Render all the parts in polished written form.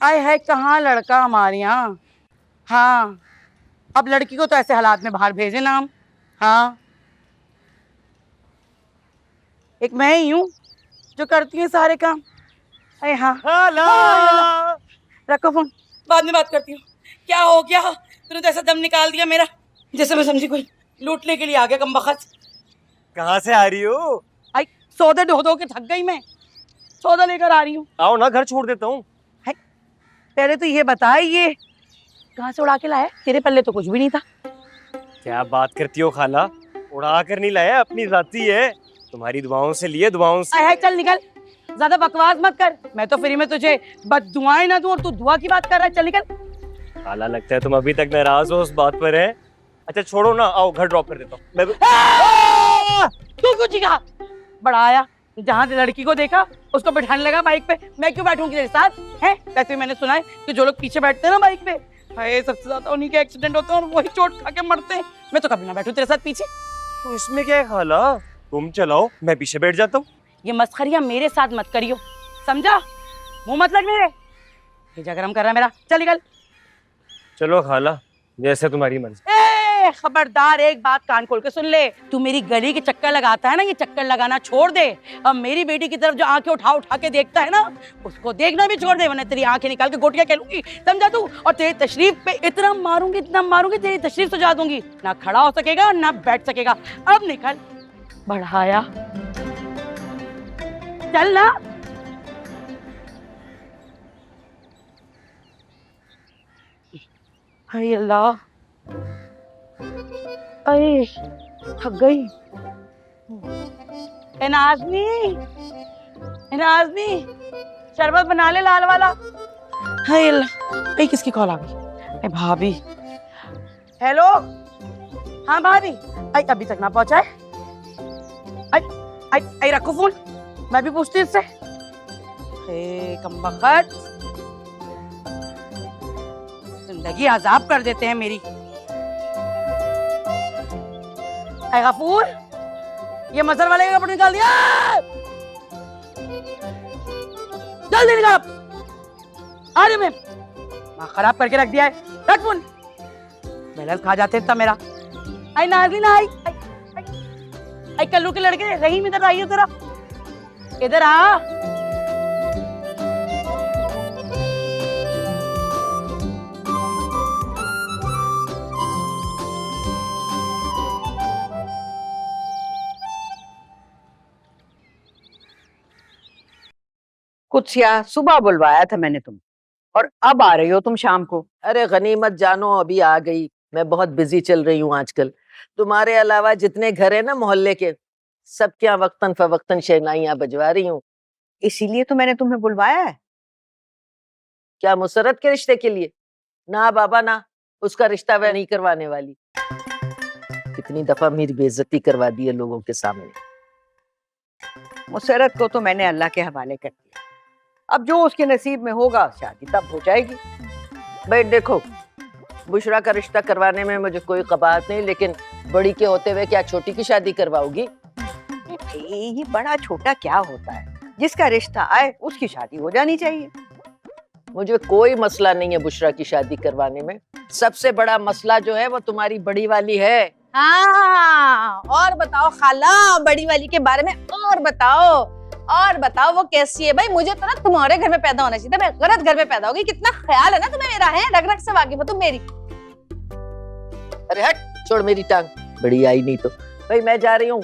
आए है कहाँ लड़का हमारे यहाँ। हाँ, अब लड़की को तो ऐसे हालात में बाहर भेजे ना हम। हाँ, एक मैं ही हूँ जो करती है सारे काम। अरे हाँ, हाँ, रखो फोन, बाद में बात करती हूँ। क्या हो गया, तूने तो ऐसा दम निकाल दिया मेरा जैसे मैं समझी कोई लूटने के लिए आ गया कमबख्त। कहाँ से आ रही हो? आई सौदे ढो धो के थक गई मैं, सौदा लेकर आ रही हूँ। आओ ना, घर छोड़ देता हूँ। पहले तो ये बता, ये कहाँ से उड़ा के लाया? तेरे पल्ले तो कुछ भी नहीं था। क्या बात करती हो खाला, उड़ा कर नहीं लाया, अपनी जाती है, तुम्हारी दुआओं से लिए, दुआओं से। है चल निकल, ज्यादा बकवास मत कर। मैं तो फ्री में तुझे बद दुआएं ना दूं और तू दुआ की बात कर रहा है। चल निकल। खाला लगता है तुम अभी तक नाराज हो उस बात पर है। अच्छा छोड़ो ना, आओ घर ड्रॉप कर देता हूँ मैं। तू क्यों चीखा? बड़ा आया, जहाँ से लड़की को देखा उसको बैठाने लगा बाइक पे। मैं क्यों बैठूंगी तेरे साथ? है वैसे मैंने सुना है कि जो लोग पीछे बैठते हैं ना बाइक पे, हाय सबसे ज्यादा उन्हीं के एक्सीडेंट होते हैं और वही चोट खा के मरते हैं। मैं तो कभी ना बैठूं तेरे साथ पीछे। तो इसमें क्या है खाला, तुम चलाओ मैं पीछे बैठ जाता हूँ। ये मस्खरिया मेरे साथ मत करियो, समझा? मुंह मत लग मेरे, भेजा गरम कर रहा है मेरा। चल निकल। चलो खाला, जैसे तुम्हारी मर्जी। खबरदार, एक बात कान खोल के सुन ले। तू मेरी गली के चक्कर लगाता है ना, ये चक्कर लगाना छोड़ दे। अब मेरी बेटी की तरफ जो आंखें उठा उठा के देखता है ना, उसको देखना भी छोड़ दे, वरना तेरी आंखें निकाल के गोटियां खेलूंगी, समझा तू? और तेरी तशरीफ पे इतना मारूंगी तेरी तशरीफ सजा दूंगी। ना खड़ा हो सकेगा ना बैठ सकेगा। अब निकल, बढ़ाया, चल ना। हाय अल्लाह, अरे थक गई। ए नाज़नी, ए नाज़नी, शरबत बना ले लाल वाला। हाय अल्लाह, ए किसकी कॉल आ गई? ए भाभी। हेलो, हाँ भाभी। आई अभी तक ना पहुंचा है? आई आई आई रखो फोन, मैं भी पूछती हूँ इससे। हे कमबख्त, जिंदगी अजाब कर देते हैं मेरी। ऐ गफूर, ये मजर वाले का कपड़े निकाल दिया, जल्दी निकाल। अरे मैं खराब करके रख दिया है। रख फोन, बैलेंस खा जाते था मेरा। आई नाज़नीन, आई आई कल्लू के लड़के, रहीम इधर आइए जरा, इधर आ। कुछ या सुबह बुलवाया था मैंने तुम, और अब आ रही हो तुम शाम को। अरे गनीमत जानो, अभी आ गई। मैं बहुत बिजी चल रही हूँ आजकल। तुम्हारे अलावा जितने घर है ना मोहल्ले के, सबके यहाँ वक्तन फवक्तन शहनाइयाँ बजवा रही हूँ। इसीलिए तो मैंने तुम्हें बुलवाया है। क्या मुसरत के रिश्ते के लिए? ना बाबा ना, उसका रिश्ता वह नहीं करवाने वाली। कितनी दफा मेरी बेइज्जती करवा दी है लोगों के सामने। मुसरत को तो मैंने अल्लाह के हवाले कर दिया, अब जो उसके नसीब में होगा शादी तब हो जाएगी। भाई देखो, बुशरा का रिश्ता करवाने में मुझे कोई कबाहत नहीं, लेकिन बड़ी के होते हुए क्या छोटी की शादी करवाओगी? ये बड़ा छोटा क्या होता है, जिसका रिश्ता आए उसकी शादी हो जानी चाहिए। मुझे कोई मसला नहीं है बुशरा की शादी करवाने में। सबसे बड़ा मसला जो है वो तुम्हारी बड़ी वाली है। हाँ, और बताओ खाला, बड़ी वाली के बारे में और बताओ, और बताओ वो कैसी है? भाई मुझे तो ना तुम्हारे घर में पैदा होना चाहिए था, मैं गलत घर में पैदा हो गई। कितना ख्याल है ना तुम्हें मेरा, है रग रग से वाकिफ हो तुम मेरी। अरे हट, छोड़ मेरी टांग। बड़ी आई नहीं तो। भाई मैं जा रही हूँ,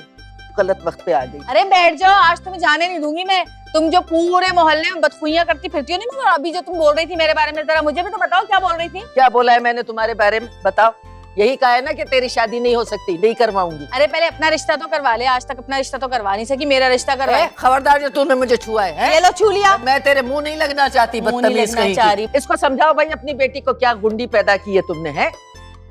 गलत वक्त पे आ गई। अरे बैठ जाओ, आज तुम्हें जाने नहीं दूंगी मैं। तुम जो पूरे मोहल्ले में बदखुइयां करती फिरती हो नहीं, अभी जो तुम बोल रही थी मेरे बारे में, जरा मुझे भी तो बताओ क्या बोल रही थी? क्या बोला है मैंने तुम्हारे बारे में? बताओ। यही कहा है ना कि तेरी शादी नहीं हो सकती, नहीं करवाऊंगी। अरे पहले अपना रिश्ता तो करवा ले, आज तक अपना रिश्ता तो करवा नहीं सकी, मेरा रिश्ता करवा। खबरदार जो तूने मुझे छुआ है। ये लो छू लिया। मैं तेरे मुंह नहीं लगना चाहती, बदतमीज कहीं की। इसको समझाओ भाई, अपनी बेटी को क्या गुंडी पैदा की है तुमने, है?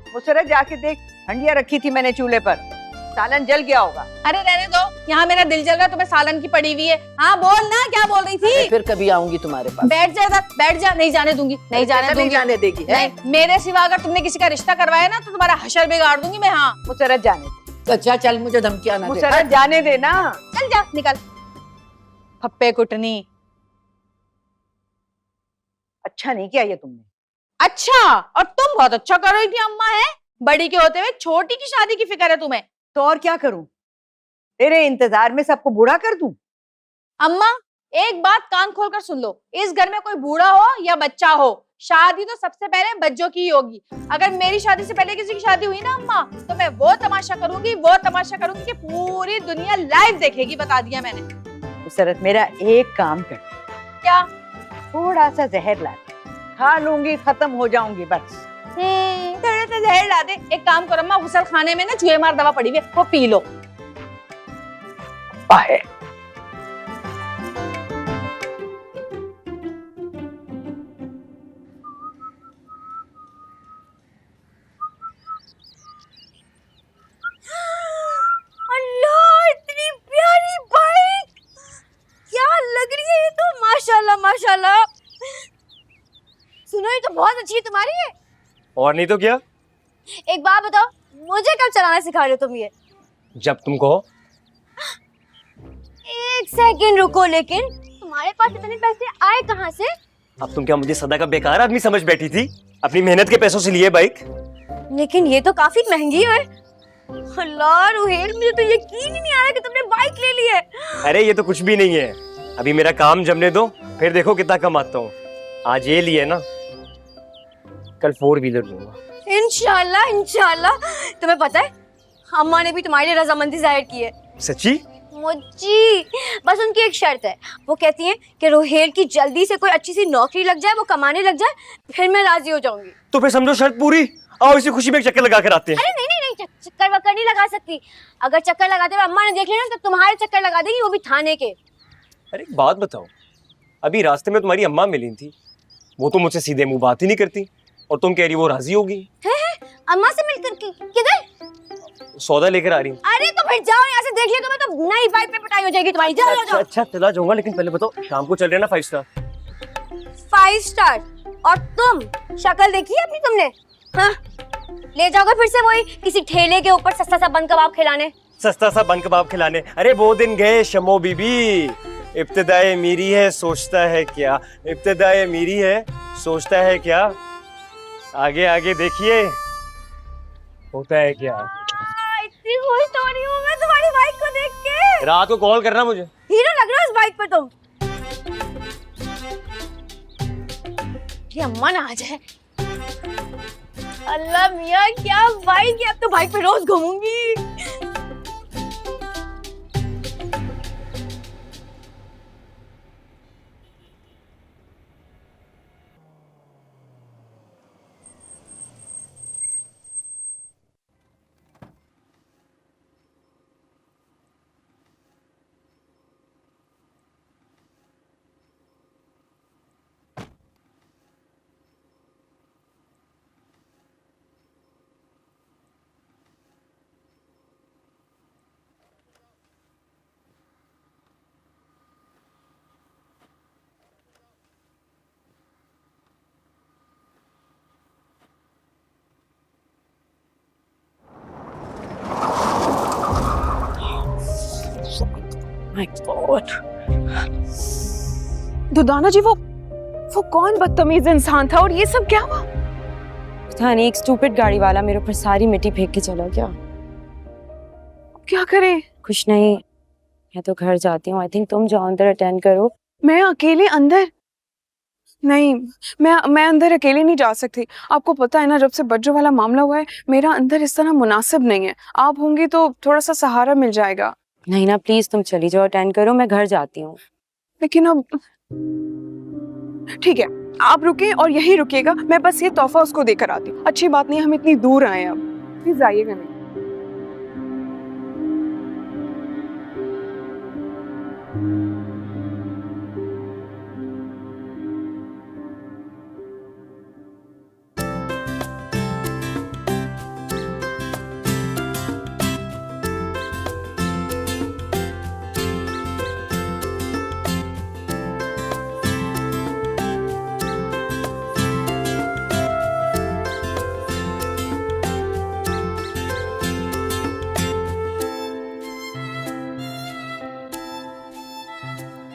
मुसरत जाके देख, हंडिया रखी थी मैंने चूल्हे पर, सालन जल गया होगा। अरे रहने दो, यहाँ मेरा दिल जल रहा है, तुम्हें सालन की पड़ी हुई है। हाँ बोल ना, क्या बोल रही थी? फिर कभी आऊंगी तुम्हारे पास। बैठ जा इधर, बैठ जा। नहीं जाने दूंगी, नहीं जाने दूंगी। नहीं जाने देगी है? नहीं, मेरे सिवा अगर तुमने किसी का रिश्ता करवाया ना तो तुम्हारा हशर बिगाड़ दूंगी मैं। हाँ मुसरत जाने दे। अच्छा चल, मुझे धमकियां ना दे। मुसरत जाने दे ना। चल जा, निकल। फप्पे कुटनी। अच्छा नहीं किया ये तुमने। अच्छा, और तुम बहुत अच्छा कर रही थी अम्मा, है बड़ी के होते हुए छोटी की शादी की फिक्र है तुम्हें। तो और क्या करूं, तेरे इंतजार में सबको बूढ़ा कर दूं? अम्मा एक बात कान खोलकर सुन लो, इस घर में कोई बूढ़ा हो या बच्चा हो, शादी तो सबसे पहले बच्चों की ही होगी। अगर मेरी शादी से पहले किसी की शादी हुई ना अम्मा, तो मैं वो तमाशा करूंगी कि पूरी दुनिया लाइव देखेगी, बता दिया मैंने। मुसरत मेरा एक काम कर, क्या? थोड़ा सा जहर ला दे, खा लूंगी, खत्म हो जाऊंगी बस। थोड़ा सा जहर ला दे। एक काम करो अम्मा, गुसल खाने में ना चूहे मार दवा पड़ी हुई है, वो पी लो। है अल्लाह, इतनी प्यारी बाइक, क्या लग रही है ये तो, माशाल्लाह माशाल्लाह। सुनो, ये तो बहुत अच्छी है तुम्हारी है। और नहीं तो क्या, एक बात बताओ, मुझे कब चलाना सिखा रहे हो तुम ये? जब तुम कहो। एक सेकंड रुको, लेकिन तुम्हारे पास इतने पैसे आए कहाँ से? अब तुम क्या मुझे सदा का बेकार आदमी समझ बैठी थी? अपनी मेहनत के पैसों से लिए बाइक। लेकिन ये तो काफी महंगी है। अल्लाह रुहेल, मुझे तो यकीन ही नहीं आ रहा कि तुमने बाइक ले ली है। अरे ये तो कुछ भी नहीं है, अभी मेरा काम जमने दो, फिर देखो कितना कमाता हूँ। आज ये लिए ना, कल 4 व्हीलर लूंगा। इंशाल्लाह इंशाल्लाह। तुम्हें पता है, अम्मा ने भी तुम्हारे लिए रजामंदी जाहिर की है। सच्ची? मुझी, बस उनकी एक शर्त है, वो कहती हैं कि रोहेल की जल्दी से कोई अच्छी सी नौकरी लग जाए, वो कमाने लग जाए, फिर मैं राजी हो जाऊंगी। तो फिर समझो शर्त पूरी। आओ इसी खुशी में एक चक्कर लगा कर आते हैं। अरे नहीं नहीं नहीं, चक्कर वक्कर नहीं लगा सकती। अगर चक्कर लगाते हुए अम्मा ने देख लिया ना, तो तुम्हारे चक्कर लगा देगी, वो भी थाने के। अरे एक बात बताओ, अभी रास्ते में तुम्हारी अम्मा मिली थी, वो तो मुझसे सीधे मुंह बात ही नहीं करती, और तुम कह रही वो राजी होगी। अम्मा से मिलकर किधर? सौदा लेकर आ रही हूँ। अरे तो फिर जाओ यहाँ से, देख लिया तुम्हें तो नई बाइक पे पिटाई हो जाएगी तुम्हारी। जाओ जाओ जाओ। अच्छा चला जाऊंगा, लेकिन पहले बताओ शाम को चल रहे ना 5 स्टार? 5 स्टार? और तुम शक्ल देखी है अपनी तुमने? हाँ, ले जाओगे फिर से वही किसी ठेले के ऊपर सस्ता सा बन कबाब खिलाने? सस्ता सा बन कबाब खिलाने? अरे वो दिन गए शमो बीबी। इब्तिदाए मेरी है सोचता है क्या, इब्तिदाए मेरी है सोचता है क्या, आगे आगे देखिए होता है क्या। इतनी खुश हो रही हूँ मैं तुम्हारी बाइक को देख के। रात को कॉल करना मुझे। हीरो लग रहा है इस बाइक पे तुम। ये अम्मा ना आ जाए। अल्लाह मियाँ, क्या बाइक है, अब तो बाइक पे रोज घूमूंगी। दुर्दाना जी, वो कौन बदतमीज इंसान था, और ये सब क्या हुआ? पता नहीं, एक स्टूपिड गाड़ी वाला मेरे ऊपर सारी मिट्टी फेंक के चला गया। क्या करें? कुछ नहीं, मैं तो घर जाती हूँ। आई थिंक तुम जाओ अंदर, अटेंड करो। मैं अकेले अंदर? नहीं, मैं अंदर अकेले नहीं जा सकती। आपको पता है ना, जब से बज्जो वाला मामला हुआ है, मेरा अंदर इस तरह मुनासिब नहीं है। आप होंगी तो थोड़ा सा सहारा मिल जाएगा। नहीं ना, प्लीज तुम चली जाओ, अटेंड करो, मैं घर जाती हूँ। लेकिन अब ठीक है, आप रुके और यही रुकिएगा, मैं बस ये तोहफा उसको देकर आती हूँ। अच्छी बात नहीं हम इतनी दूर आए, अब प्लीज आइएगा नहीं।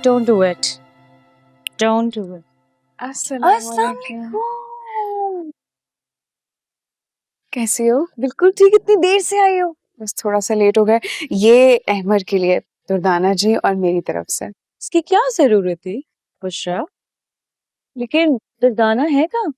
Don't do it. Don't do it. कैसी हो? बिल्कुल ठीक, इतनी देर से आई हो? बस थोड़ा सा लेट हो गए। ये अहमद के लिए, दुर्दाना जी और मेरी तरफ से। इसकी क्या जरूरत थी बुशरा? लेकिन दुर्दाना है कहाँ?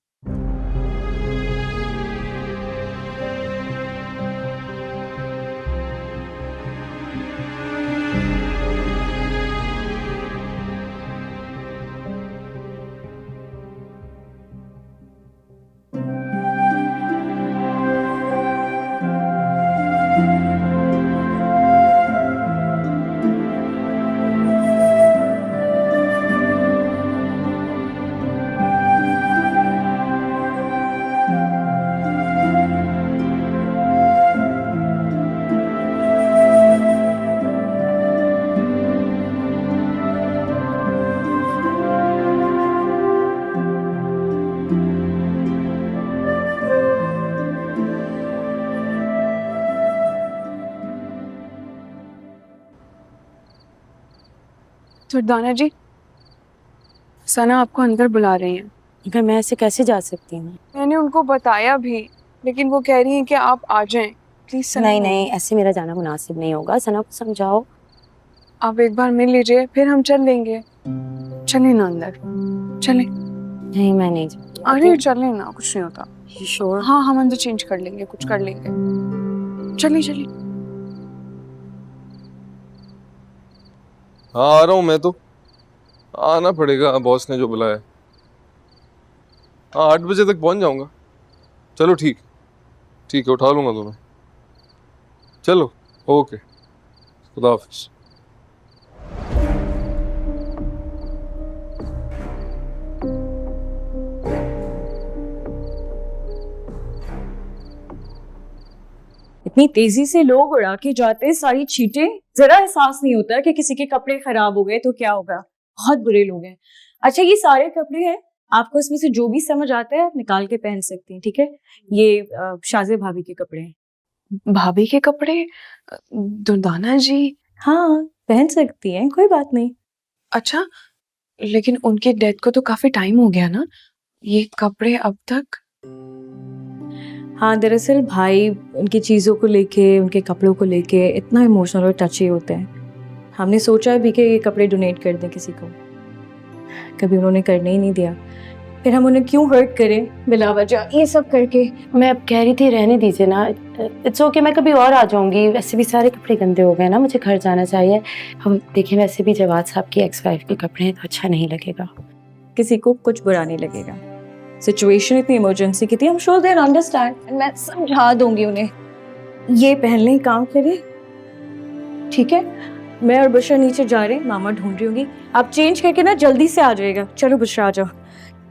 दुर्दाना जी, सना आपको अंदर बुला रही हैं। अगर मैं ऐसे कैसे जा सकती हूँ? मैंने उनको बताया भी, लेकिन वो कह रही हैं कि आप आ जाएं। प्लीज सना। नहीं नहीं, ऐसे मेरा जाना मुनासिब नहीं होगा। सना को समझाओ। आप एक बार मिल लीजिए, फिर हम चल लेंगे। चले ना अंदर, चले। नहीं मैं नहीं जाती। अरे चले ना, कुछ नहीं होता। श्योर? हाँ, हम अंदर चेंज कर लेंगे, कुछ कर लेंगे। चलिए चलिए। हाँ आ रहा हूँ मैं तो। आना पड़ेगा, बॉस ने जो बुलाया। हाँ 8 बजे तक पहुंच जाऊंगा। चलो ठीक ठीक है, उठा लूंगा तुम्हें। चलो ओके, खुदा हाफिज। इतनी तेजी से लोग उड़ा के जाते हैं सारी चीटें, जरा एहसास नहीं होता कि किसी के कपड़े खराब हो गए तो क्या होगा। बहुत बुरे लोग हैं। अच्छा ये सारे कपड़े हैं, आपको इसमें से जो भी समझ आता है आप निकाल के पहन सकती हैं, ठीक है? ये शाज़े भाभी के कपड़े हैं। भाभी के कपड़े? दुर्दाना जी? हाँ पहन सकती हैं, कोई बात नहीं। अच्छा, लेकिन उनके डेथ को तो काफी टाइम हो गया ना, ये कपड़े अब तक? हाँ दरअसल भाई उनकी चीज़ों को लेके, उनके कपड़ों को लेके इतना इमोशनल और टची होते हैं। हमने सोचा भी कि ये कपड़े डोनेट कर दें किसी को, कभी उन्होंने करने ही नहीं दिया। फिर हम उन्हें क्यों हर्ट करें बिला वजह ये सब करके। मैं अब कह रही थी रहने दीजिए ना, इट्स ओके, मैं कभी और आ जाऊंगी। वैसे भी सारे कपड़े गंदे हो गए ना, मुझे घर जाना चाहिए। हम देखें, वैसे भी जवाद साहब की एक्स वाइफ के कपड़े हैं तो अच्छा नहीं लगेगा। किसी को कुछ बुरा नहीं लगेगा। सिचुएशन इतनी इमरजेंसी की थी, हम श्योर दे अंडरस्टैंड। मैं समझा दूंगी उन्हें, ये पहन लें, काम करें, ठीक है? मैं और बुशरा नीचे जा रहे हैं, मामा ढूंढ रही होंगी। आप चेंज करके ना जल्दी से आ जाइएगा। चलो बुशरा आ जाओ,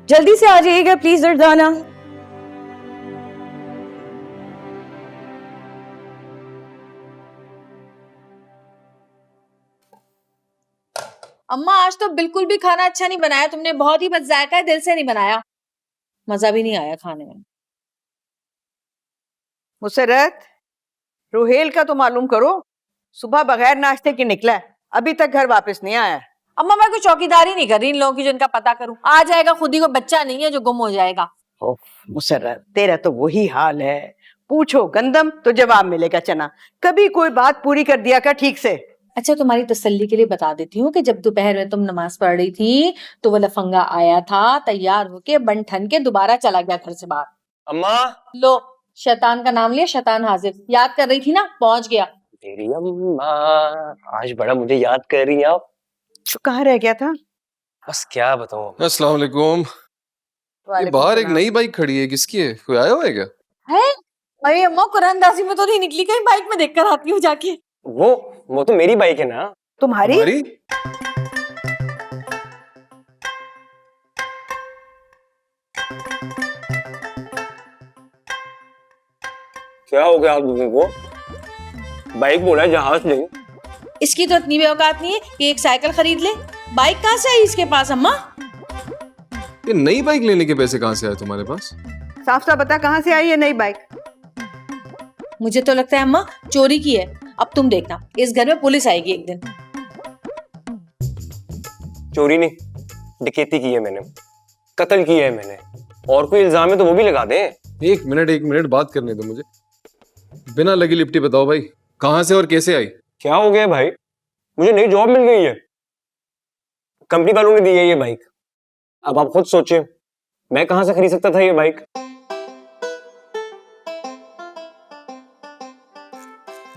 जल्दी से आ जाइएगा प्लीज दुर्दाना। अम्मा आज तो बिल्कुल भी खाना अच्छा नहीं बनाया तुमने, बहुत ही बदजायका है, दिल से नहीं बनाया, मजा भी नहीं आया खाने में। मुसरत, रोहेल का तो मालूम करो, सुबह बगैर नाश्ते के निकला है, अभी तक घर वापस नहीं आया। अम्मा मैं कोई चौकीदारी नहीं कर रही इन लोगों की जो इनका पता करूं। आ जाएगा खुद ही, को बच्चा नहीं है जो गुम हो जाएगा। ओफ मुसरत, तेरा तो वही हाल है, पूछो गंदम तो जवाब मिलेगा चना। कभी कोई बात पूरी कर दिया कर ठीक से। अच्छा तुम्हारी तसल्ली के लिए बता देती हूँ कि जब दोपहर में तुम नमाज पढ़ रही थी तो वो लफंगा आया था, तैयार होके बन ठन के दोबारा चला गया घर से बाहर। अम्मा लो शैतान का नाम लिया, शैतान हाजिर। याद कर रही थी ना, पहुंच गया। तेरी अम्मा आज बड़ा मुझे याद कर रही हैं आप। तो कहाँ रह गया था? बस क्या बताऊं। अस्सलाम वालेकुम। ये बाहर एक नई बाइक खड़ी है, किसकी है? कोई आया हुआ है क्या? है? अरे अम्मा कुरानदाजी में तो नहीं निकली, कहीं बाइक में देखकर आती हूँ जाके। वो तो मेरी बाइक है ना। तुम्हारी? क्या हो गया आप लोगों को? बाइक बोला, जहाज नहीं। इसकी तो इतनी बेऔकात नहीं है कि एक साइकिल खरीद ले। बाइक कहाँ से आई इसके पास अम्मा? ये नई बाइक लेने के पैसे कहाँ से आए तुम्हारे पास? साफ साफ बता, कहाँ से आई है नई बाइक? मुझे तो लगता है अम्मा चोरी की है। अब तुम देखना, इस घर में पुलिस आएगी एक दिन। चोरी नहीं, डकैती की है मैंने। कत्ल किया है मैंने, और कोई इल्जाम है तो वो भी लगा दें। एक मिनट बात करने दो मुझे। बिना लगी लिपटी बताओ भाई, कहाँ से और कैसे आई? क्या हो गया भाई? मुझे नई जॉब मिल गई है, कंपनी वालों ने दी है ये बाइक। अब आप खुद सोचें, मैं कहां से खरीद सकता था ये बाइक?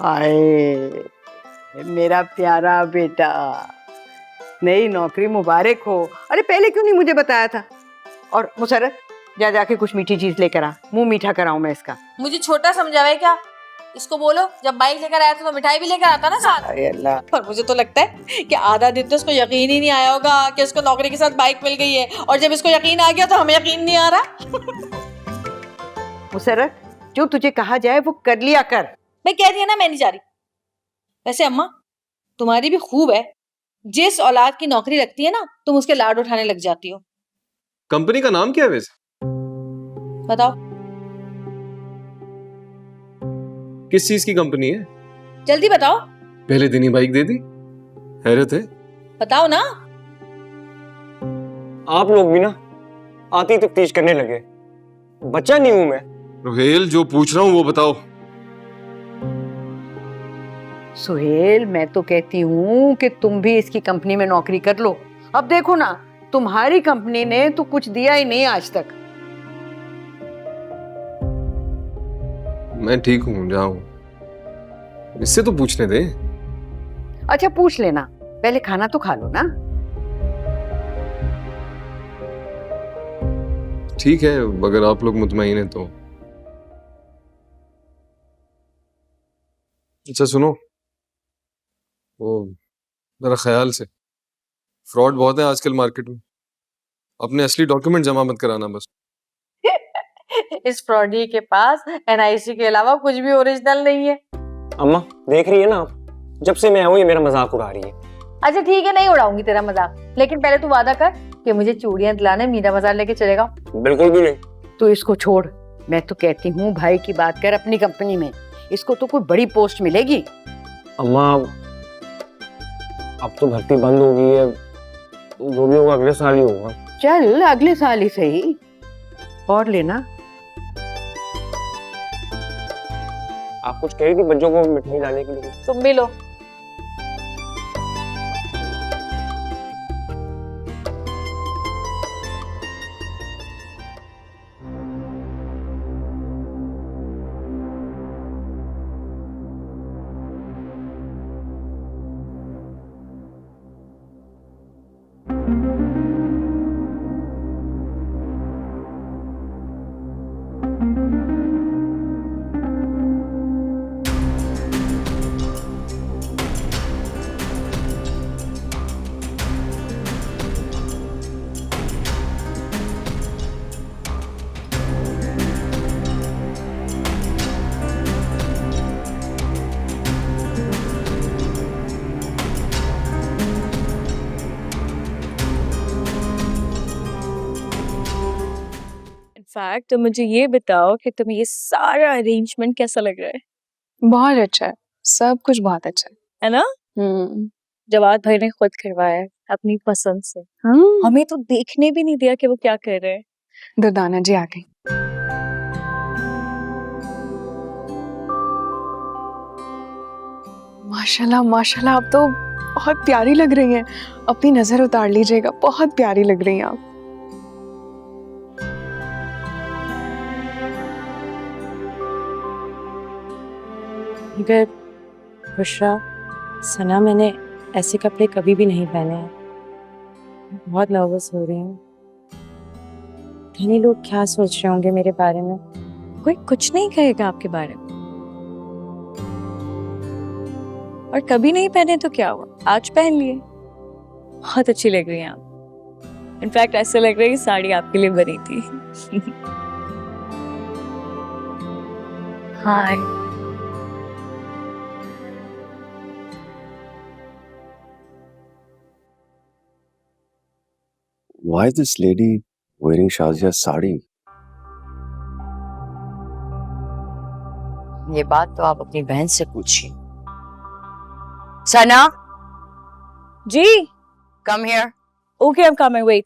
आए मेरा प्यारा बेटा, नई नौकरी मुबारक हो। अरे पहले क्यों नहीं मुझे बताया था? और मुसरत, जा जाके कुछ मीठी चीज लेकर आ, मुंह मीठा कराऊं मैं इसका। मुझे छोटा समझावे क्या? इसको बोलो जब बाइक लेकर आया था तो मिठाई भी लेकर आता ना साथ। अरे अल्लाह। पर मुझे तो लगता है कि आधा दिन तो इसको यकीन ही नहीं आया होगा कि इसको नौकरी के साथ बाइक मिल गई है, और जब इसको यकीन आ गया तो हमें यकीन नहीं आ रहा। मुसरत, जो तुझे कहा जाए वो कर लिया कर। मैं कह रही है ना, मैं नहीं जा रही। वैसे अम्मा तुम्हारी भी खूब है, जिस औलाद की नौकरी लगती है ना तुम उसके लाड उठाने लग जाती हो। कंपनी का नाम क्या है वैसे? बताओ किस चीज की कंपनी है? जल्दी बताओ। पहले दिन ही बाइक दे दी, हैरत है। बताओ ना। आप लोग भी ना आती तफ्तीश करने लगे, बच्चा नहीं हूं मैं। रोहेल, जो पूछ रहा हूँ वो बताओ। सुहेल, मैं तो कहती हूँ कि तुम भी इसकी कंपनी में नौकरी कर लो। अब देखो ना, तुम्हारी कंपनी ने तो कुछ दिया ही नहीं आज तक। मैं ठीक हूँ, जाऊँ, इससे तो पूछने दे। अच्छा पूछ लेना, पहले खाना तो खा लो ना। ठीक है, अगर आप लोग मुतमईन हैं तो। अच्छा सुनो, वो जरा ख्याल से, फ्रॉड बहुत है आजकल मार्केट में। अपने असली डॉक्यूमेंट जमा मत कराना बस। इस फ्रॉडी के पास एनआईसी के अलावा कुछ भी ओरिजिनल नहीं है। अम्मा देख रही है ना आप, जब से मैं आऊं ये मेरा मजाक उड़ा रही है। अच्छा ठीक है, नहीं उड़ाऊंगी तेरा मजाक, लेकिन पहले तू वादा कर कि मुझे चूड़ियां दिलाने मीना बाजार लेके चलेगा। बिल्कुल भी नहीं। तो इसको छोड़, मैं तो कहती हूँ भाई की बात कर अपनी कंपनी में, इसको तो कोई बड़ी पोस्ट मिलेगी। अम्मा अब तो भर्ती बंद हो गई है, जो भी होगा अगले साल ही होगा। चल अगले साल ही सही। और लेना। आप कुछ कह रही थी बच्चों को मिठाई लाने के लिए। तुम भी लो। इनफैक्ट तो मुझे ये बताओ कि तुम्हें ये सारा अरेंजमेंट कैसा लग रहा है? बहुत अच्छा है, सब कुछ बहुत अच्छा है ना? जवाद भाई ने खुद करवाया है अपनी पसंद से। है। हमें तो देखने भी नहीं दिया कि वो क्या कर रहे हैं। दुर्दाना जी आ गई। माशाल्लाह माशाल्लाह, आप तो बहुत प्यारी लग रही हैं। अपनी नजर उतार लीजिएगा, बहुत प्यारी लग रही हैं आप। मगर बुशरा, सना, मैंने ऐसे कपड़े कभी भी नहीं पहने हैं। बहुत नर्वस हो रही हूँ। धनी लोग क्या सोच रहे होंगे मेरे बारे में? कोई कुछ नहीं कहेगा आपके बारे में। और कभी नहीं पहने तो क्या हुआ, आज पहन लिए। बहुत अच्छी लग रही हैं आप। इनफैक्ट ऐसे लग रही है साड़ी आपके लिए बनी थी। हाय। Why is this lady wearing Shazia's sari? ये बात तो आप अपनी बहन से पूछिए। सना, जी, come here. okay, I'm coming. Wait.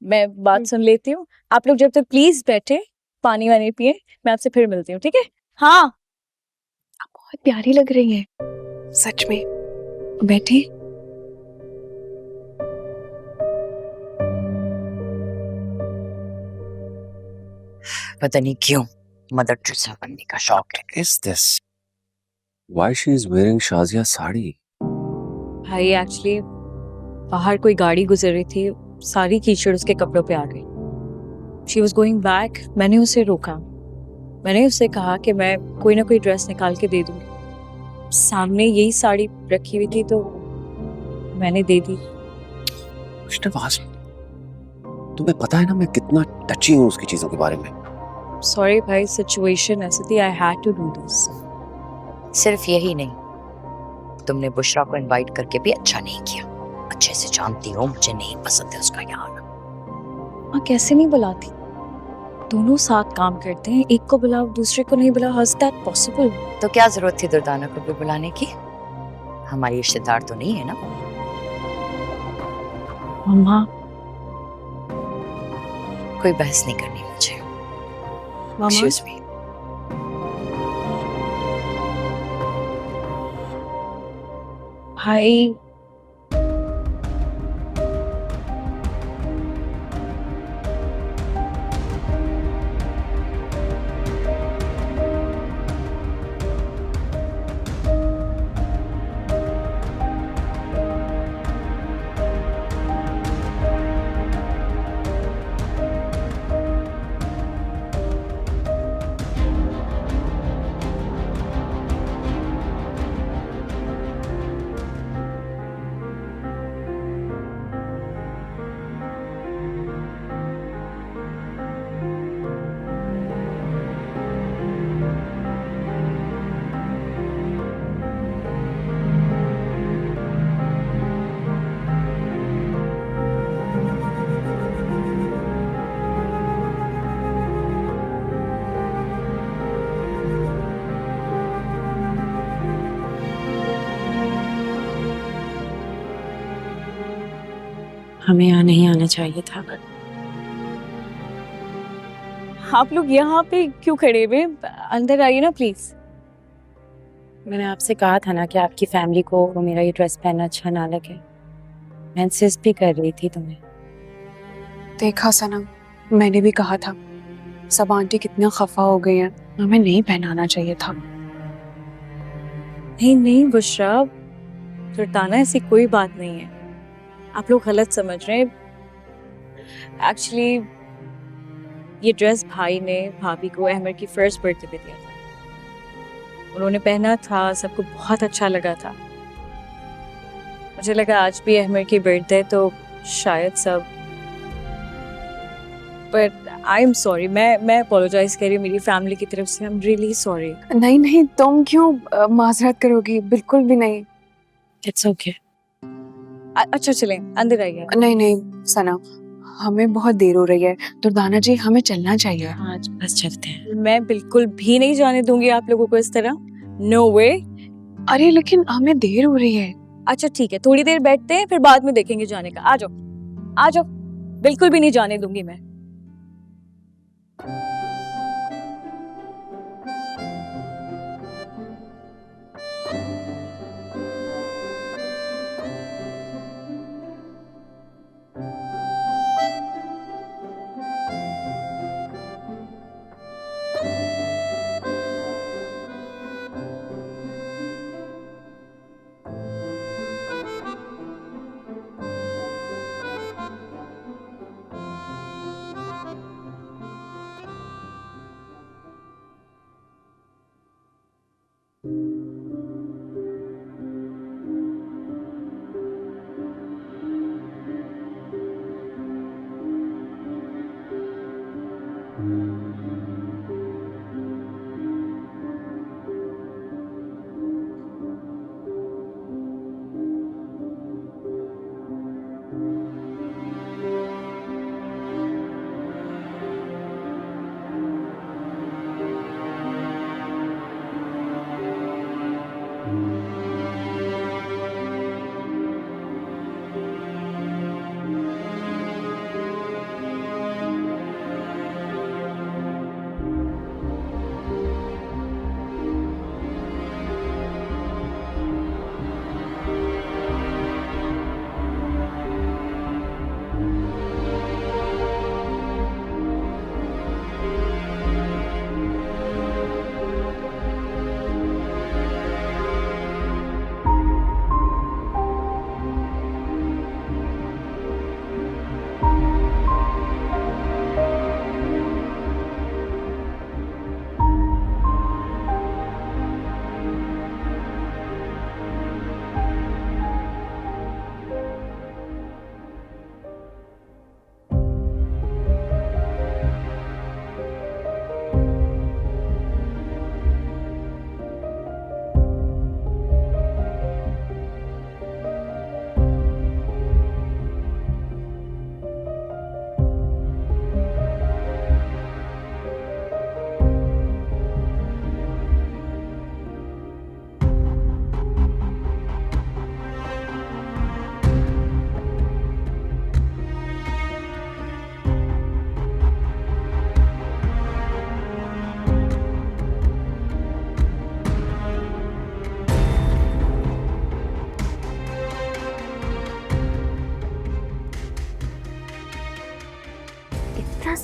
मैं बात सुन लेती हूँ। आप लोग जब तक प्लीज बैठे, पानी वानी पिए, मैं आपसे फिर मिलती हूँ, ठीक है? हाँ। आप बहुत प्यारी लग रही है, सच में। बैठे। पता नहीं क्यों मदर टेरेसा बनने का शौक है। Is this? Why she is wearing Shazia sari? भाई एक्चुअली बाहर कोई गाड़ी गुजर रही थी, सारी कीचड़ उसके कपड़ों पे आ गई। शी वॉज गोइंग बैक, मैंने उसे रोका। मैंने उससे कहा कि मैं कोई ना कोई ड्रेस निकाल के दे दूंगी। सामने यही साड़ी रखी हुई थी तो मैंने दे दी। तुम्हें पता है ना मैं कितना टची हूँ उसकी चीजों के बारे में। सॉरी भाई, सिचुएशन ऐसी थी, I had to do this. सिर्फ यही नहीं, तुमने बुशरा को इनवाइट करके भी अच्छा नहीं किया। अच्छे से जानती हो मुझे नहीं पसंद है उसका यहाँ आना। माँ कैसे नहीं बुलाती? दोनों साथ काम करते हैं, एक को बुलाओ दूसरे को नहीं बुलाओ। How is that possible? तो क्या जरूरत थी दुर्दाना को भी बुलाने की? हमारी रिश्तेदार तो नहीं है ना। मम्मा। कोई बहस नहीं करनी मुझे। मामा। Excuse me. भाई हमें यहाँ नहीं आना चाहिए था। आप लोग यहाँ पे क्यों खड़े हुए? अंदर आइए ना प्लीज। मैंने आपसे कहा था ना कि आपकी फैमिली को वो मेरा ये ड्रेस पहनना अच्छा ना लगे। मैं इंसिस्ट भी कर रही थी तुम्हें। देखा सनम, मैंने भी कहा था। सब आंटी कितना खफा हो गई हैं, हमें नहीं पहनाना चाहिए था। नहीं नहीं बुशरा, दुर्दाना ऐसी कोई बात नहीं है, आप लोग गलत समझ रहे हैं। एक्चुअली ये ड्रेस भाई ने भाभी को अहमद की फर्स्ट बर्थडे पे दिया था। उन्होंने पहना था, सबको बहुत अच्छा लगा था। मुझे लगा आज भी अहमद की बर्थडे तो शायद सब, बट आई एम सॉरी। मैं अपोलोजाइज कर रही हूँ मेरी फैमिली की तरफ से। I am really sorry. नहीं नहीं, तुम क्यों माजरत करोगी? बिल्कुल भी नहीं। It's okay. अच्छा चलें, अंदर आइए। नहीं नहीं सना, हमें बहुत देर हो रही है। दुर्दाना जी, हमें चलना चाहिए। आज बस चलते हैं। मैं बिल्कुल भी नहीं जाने दूंगी आप लोगों को इस तरह। नो वे। अरे लेकिन हमें देर हो रही है। अच्छा ठीक है, थोड़ी देर बैठते हैं, फिर बाद में देखेंगे जाने का। आ जाओ आ जाओ, बिल्कुल भी नहीं जाने दूंगी मैं।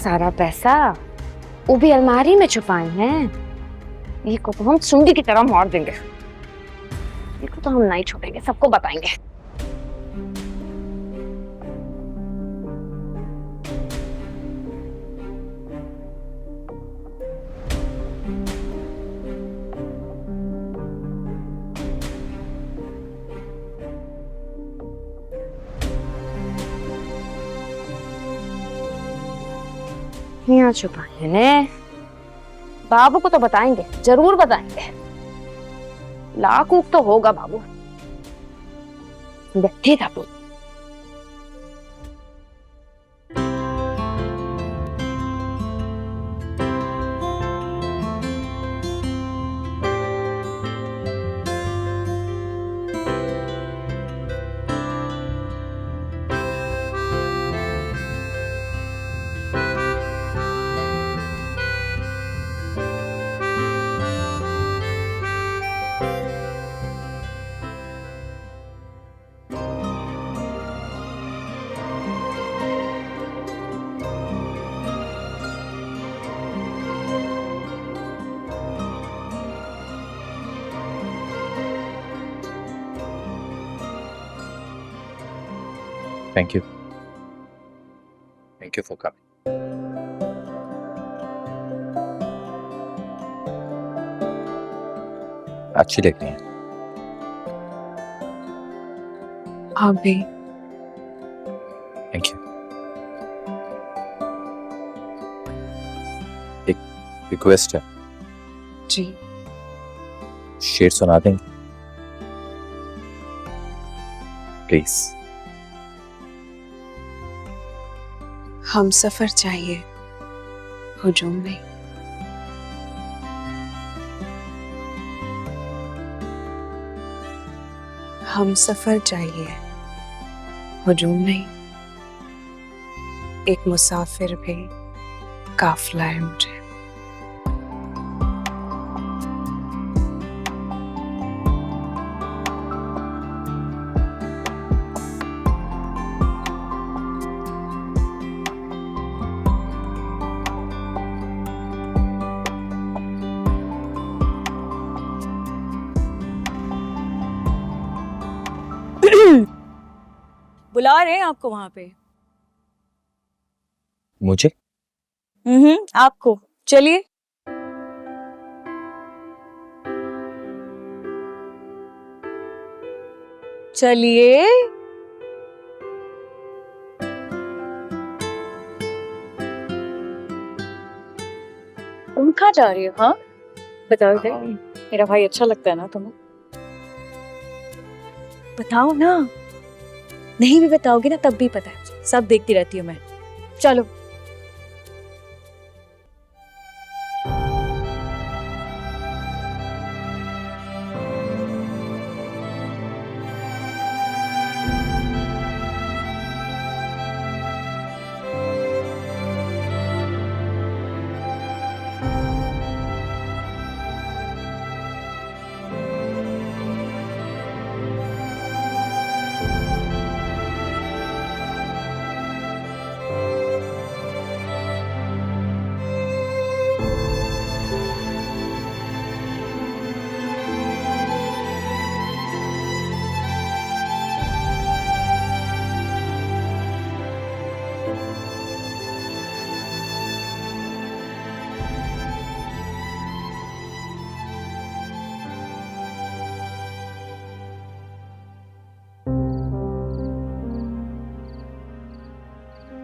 सारा पैसा, वो भी अलमारी में छुपाए हैं। ये को तो हम सुंडी की तरह मार देंगे। ये को तो हम नहीं छोड़ेंगे, सबको बताएंगे। यहाँ छुपाए ने, बाबू को तो बताएंगे, जरूर बताएंगे। लाख ऊख तो होगा बाबू। बैठे था तू। Thank you. Thank you for coming. अच्छी लग रही है। आप भी। Thank you. एक रिक्वेस्ट है, जी। शेर सुना देंगे प्लीज। हम सफर चाहिए, हुजूम नहीं। हम सफर चाहिए, हुजूम नहीं। एक मुसाफिर भी काफिला है मुझे। बुला रहे हैं आपको वहां पे। मुझे? आपको। चलिए। चलिए। तुम कहाँ जा रही हो? हाँ बताओ दे। मेरा भाई अच्छा लगता है ना तुम्हें? बताओ ना। नहीं भी बताओगे ना तब भी पता है, सब देखती रहती हूँ मैं। चलो।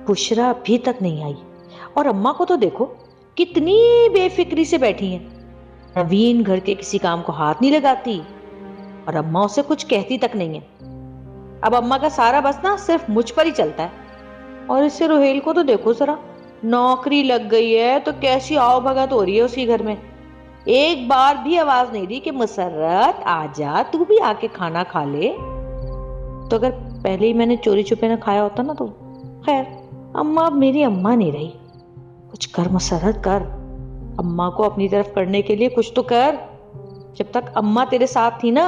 बुशरा अभी तक नहीं आई और अम्मा को तो देखो कितनी बेफिक्री से बैठी हैं। नवीन घर के किसी काम को हाथ नहीं लगाती और अम्मा उसे कुछ कहती तक नहीं है। अब अम्मा का सारा बस ना सिर्फ मुझ पर ही चलता है। और इससे रोहेल को तो देखो जरा, नौकरी लग गई है तो कैसी आओ भगत हो रही है उसकी घर में। एक बार भी आवाज नहीं दी कि मुसर्रत आजा तू भी आके खाना खा ले। तो अगर पहले ही मैंने चोरी छुपे ना खाया होता ना तो खैर। अम्मा अब मेरी अम्मा नहीं रही। कुछ कर मुसर्रत कर, अम्मा को अपनी तरफ करने के लिए कुछ तो कर। जब तक अम्मा तेरे साथ थी ना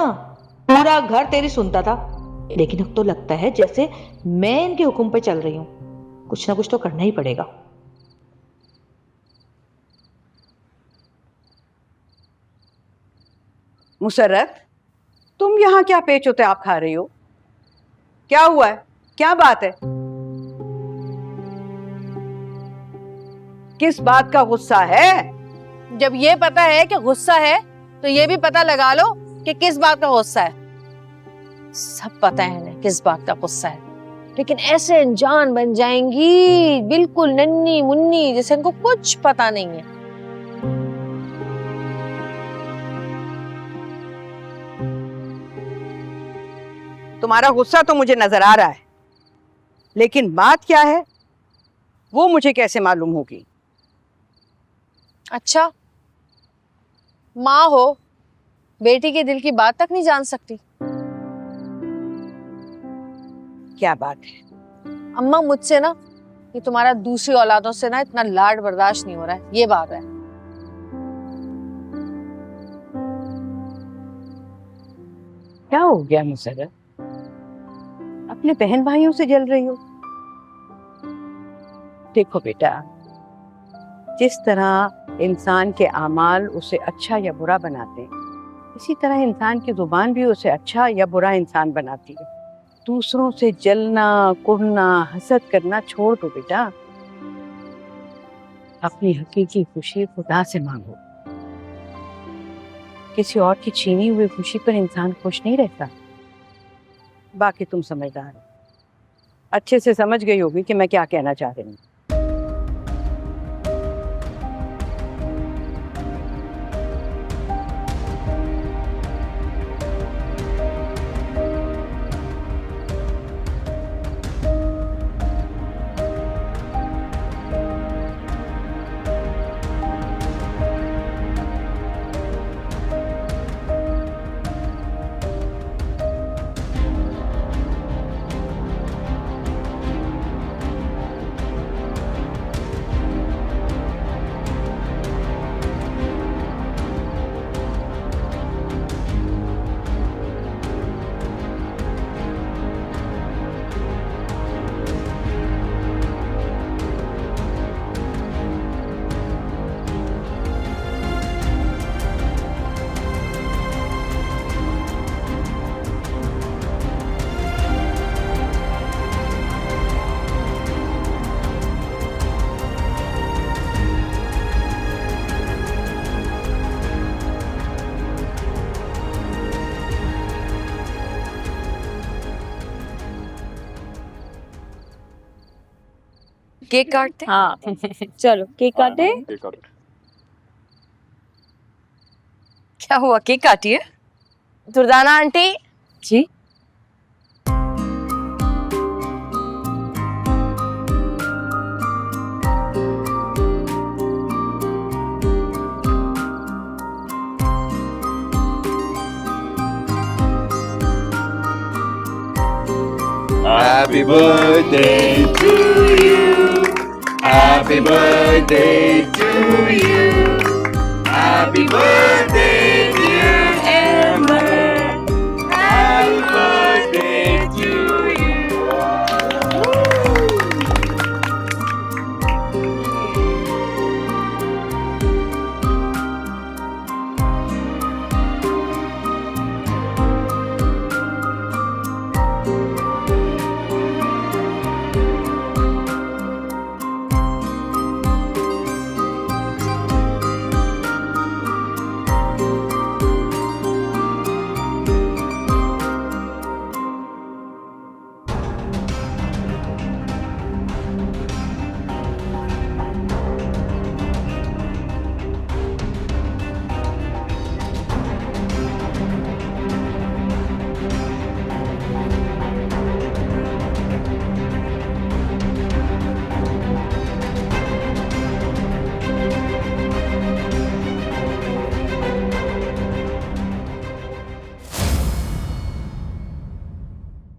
पूरा घर तेरी सुनता था, लेकिन अब तो लगता है जैसे मैं इनके हुक्म पे चल रही हूँ। कुछ ना कुछ तो करना ही पड़ेगा। मुसर्रत, तुम यहाँ क्या पेचोते आप खा रही हो? क्या हुआ है? क्या बात है? किस बात का गुस्सा है? जब ये पता है कि गुस्सा है तो ये भी पता लगा लो कि किस बात का गुस्सा है। सब पता है इन्हें किस बात का गुस्सा है, लेकिन ऐसे अनजान बन जाएंगी, बिल्कुल नन्ही मुन्नी, जैसे इनको कुछ पता नहीं है। तुम्हारा गुस्सा तो मुझे नजर आ रहा है, लेकिन बात क्या है वो मुझे कैसे मालूम होगी? अच्छा, माँ हो, बेटी के दिल की बात तक नहीं जान सकती? क्या बात है? अम्मा, मुझसे ना ये तुम्हारा दूसरी औलादों से ना इतना लाड बर्दाश्त नहीं हो रहा है, ये बात है। क्या हो गया मुसर्रत? अपने बहन भाइयों से जल रही हो? देखो बेटा, जिस तरह इंसान के आमाल उसे अच्छा या बुरा बनाते हैं, इसी तरह इंसान की जुबान भी उसे अच्छा या बुरा इंसान बनाती है। दूसरों से जलना, कुढ़ना, हसद करना छोड़ दो बेटा। अपनी हकीकी खुशी खुदा से मांगो। किसी और की छीनी हुई खुशी पर इंसान खुश नहीं रहता। बाकी तुम समझदार हो, अच्छे से समझ गई होगी कि मैं क्या कहना चाह रही हूँ। केक काटते? हाँ चलो केक काटे। क्या हुआ, केक काटिए। Durdana aunty ji Happy birthday to you. Happy birthday to you. Happy birthday, dear Amber. Happy birthday to you.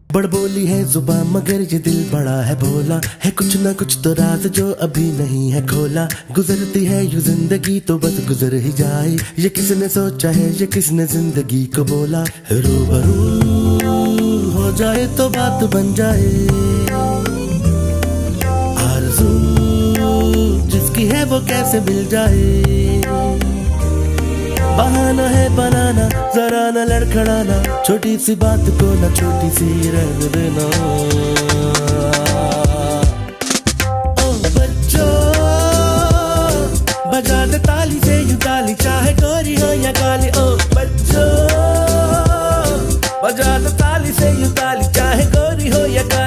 बड़बोली है जुबां मगर ये दिल बड़ा है भोला, है कुछ ना कुछ तो राज जो अभी नहीं है खोला। गुजरती है यूं जिंदगी तो बस गुजर ही जाए, ये किसने सोचा है ये किसने जिंदगी को बोला। रूबरू हो जाए तो बात बन जाए, आरज़ू जिसकी है वो कैसे मिल जाए। बहाना है बनाना, जरा न लड़खड़ाना, छोटी सी बात को न छोटी सी रहने देना।